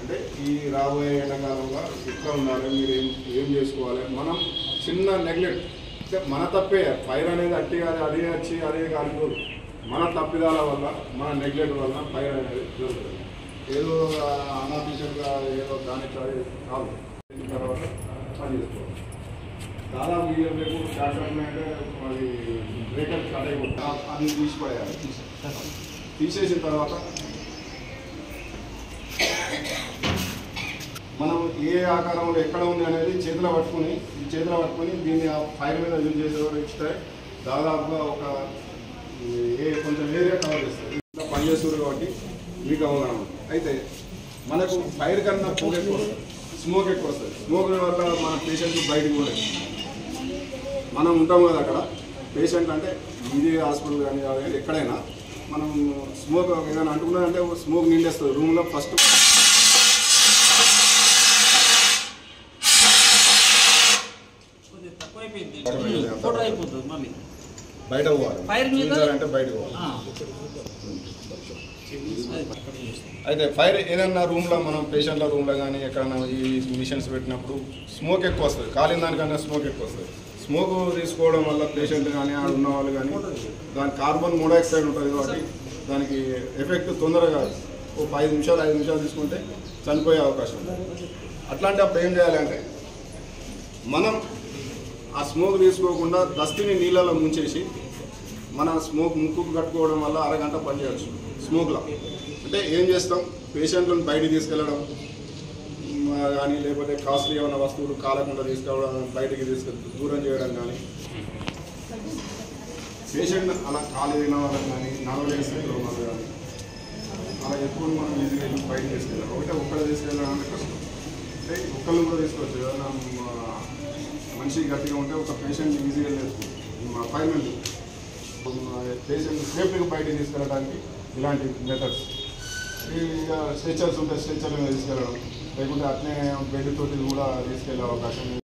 అంటే ఈ రాబోయే ఎండాకాలంలో ఇట్లా ఉండాలి, మీరు ఏం చేసుకోవాలి. మనం చిన్న నెగ్లెక్ట్ అంటే మన తప్పే, ఫైర్ అనేది అట్టి కాదు, అదే వచ్చి అదే కాలిపోదు. మన తప్పిదాల వల్ల, మన నెగ్లెక్ట్ వల్ల ఫైర్ అనేది జరుగుతుంది. ఏదో అనాఫిషియల్గా ఏదో దాని కాదు, తర్వాత పని చేసుకోవాలి. దాదాపు ఈ రేపు శాస్త్రం అంటే అది బ్రేకర్ స్టార్ట్ అయిపోతుంది, అది తీసిపడేయాలి. తీసేసిన తర్వాత మనం ఏ ఆకారంలో ఎక్కడ ఉంది అనేది చేతిలో పట్టుకొని దీన్ని ఆ ఫైర్ మీద యూజ్ చేసేవారు ఇస్తే దాదాపుగా ఒక కొంచెం ఏరియా కవర్ చేస్తారు. ఇంకా పనిచేస్తారు కాబట్టి మీకు అవగాహన. అయితే మనకు ఫైర్ కన్నా పొగ ఎక్కువ వస్తుంది, స్మోక్ ఎక్కువ వస్తుంది. స్మోక్ వల్ల మన పేషెంట్ బయటకు పోలేదు. మనం ఉంటాం కదా అక్కడ పేషెంట్, అంటే ఇది హాస్పిటల్ కానీ ఎక్కడైనా మనం స్మోక్ ఏదైనా అంటుకున్నారంటే స్మోక్ నిండేస్తుంది రూమ్లో. ఫస్ట్ బయట పోవాలి, అంటే బయటకు పోవాలి. అయితే ఫైర్ ఏదైనా రూమ్లో మనం పేషెంట్ల రూమ్లో కానీ ఎక్కడైనా ఈ మిషన్స్ పెట్టినప్పుడు స్మోక్ ఎక్కువ వస్తుంది, కాలిన దానికన్నా స్మోక్ ఎక్కువ వస్తుంది. స్మోక్ తీసుకోవడం వల్ల పేషెంట్ కానీ ఆడ ఉన్న వాళ్ళు కానీ దాని కార్బన్ మోనాక్సైడ్ ఉంటుంది కాబట్టి దానికి ఎఫెక్ట్ తొందరగా ఒక 5 నిమిషాలు తీసుకుంటే చనిపోయే అవకాశం ఉంది. అట్లాంటప్పుడు ఏం చేయాలంటే మనం ఆ స్మోక్ తీసుకోకుండా దస్తిని నీళ్ళలో ముంచేసి మన స్మోక్ ముక్కుకు కట్టుకోవడం వల్ల అరగంట పనిచేయచ్చు స్మోక్లో. అంటే ఏం చేస్తాం, పేషెంట్లను బయటికి తీసుకెళ్ళడం కానీ లేకపోతే కాస్ట్లీ ఏమైనా వస్తువులు కాలకుండా తీసుకెళ్ళడం, బయటికి దూరం చేయడం కానీ, పేషెంట్ అలా కాలు తిన వాళ్ళని కానీ నడవలేని స్థితిలో ఉన్నారు కానీ అలా ఎక్కువ మనం ఈజీగా బయటకు తీసుకెళ్ళాం. ఒక్కడ తీసుకెళ్ళాలంటే కష్టం. అంటే ఒక్కళ్ళు కూడా తీసుకోవచ్చు. ఏదైనా మనిషి గట్టిగా ఉంటే ఒక పేషెంట్ ఈజీగా చేసుకోవచ్చు. అపాయింట్మెంట్ పేషెంట్ సేఫ్టీగా బయటకు తీసుకెళ్ళడానికి ఇలాంటి మెథడ్స్. ఇక స్ట్రెచర్స్ ఉంటే స్ట్రెచర్ మీద తీసుకెళ్ళడం, లేకుంటే అట్నే బెడ్ తోటి కూడా తీసుకెళ్ళే అవకాశం